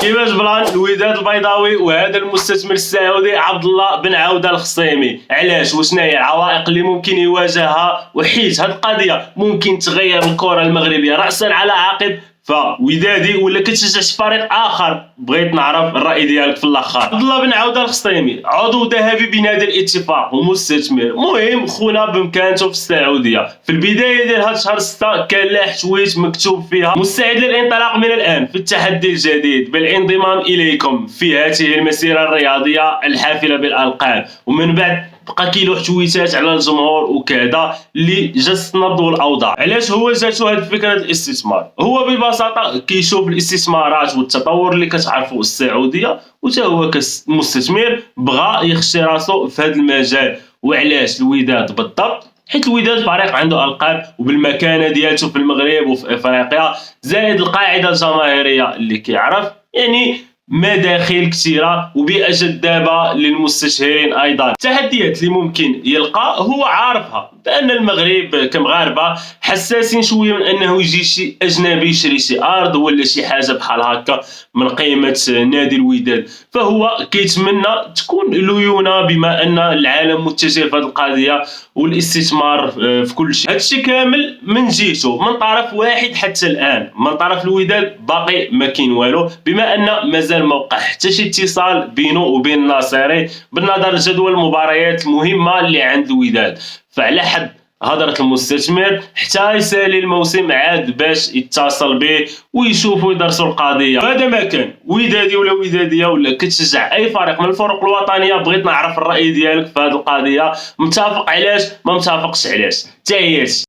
كيفاش بلان الوداد البيضاوي وهذا المستثمر السعودي عبد الله بن عوده الخصيمي؟ علاش؟ وشنا هي العوائق اللي ممكن يواجهها؟ وحيت هذه القضيه ممكن تغير الكره المغربيه راسا على عقب. فودادي ولا كتشجع فريق اخر؟ بغيت نعرف الراي ديالك في الاخر. عبد الله بن عوده الخصيمي عضو ذهبي بنادي الاتفاق ومستثمر مهم، خونا بامكانته في السعوديه. في البدايه ديال هذا شهر 6 كان لاح تويت مكتوب فيها: مستعد للانطلاق من الان في التحدي الجديد بالانضمام اليكم في هذه المسيره الرياضيه الحافله بالالقاب. ومن بعد بقى كيلوح تويتات على الجمهور وكذا اللي جات نبض الاوضاع. علاش هو جاتو هذه فكره الاستثمار؟ هو ببساطه كيشوف الاستثمارات والتطور اللي كتعرفوا السعوديه، وتا هو كمستثمر بغى يخشي راسو في هذا المجال. وعلاش الوداد بالضبط؟ حيت الوداد فريق عنده القاب وبالمكانه ديالته في المغرب وفي افريقيا، زائد القاعده الجماهيريه اللي كيعرف، يعني مداخل كثيره وبيئه جذابه للمستشارين. ايضا التحديات اللي ممكن يلقى هو عارفها، بان المغرب كمغاربه حساسين شويه من انه يجي شي اجنبي يشري شي ارض ولا شي حاجه بحال هكا من قيمه نادي الوداد. فهو كيتمنى تكون ليونه بما ان العالم متجه في هذه القضيه والاستثمار في كل شيء. هذا الشيء كامل من جهته من طرف واحد حتى الان، من طرف الوداد باقي ما كاين والو، بما ان مازال ما وقع حتى شي اتصال بينه وبين الناصري بالنظر لجدول المباريات المهمه اللي عند الوداد. فعلى حد هضره المستثمر حتى يسالي الموسم عاد باش يتصل به ويشوفوا يدرسوا القضيه. هذا ما كان ودادي ولا وداديه ولا كتشجع اي فريق من الفرق الوطنيه، بغيت نعرف الراي ديالك في هذه القضيه. متفق علاش؟ ما متفقش علاش؟ تحياتي.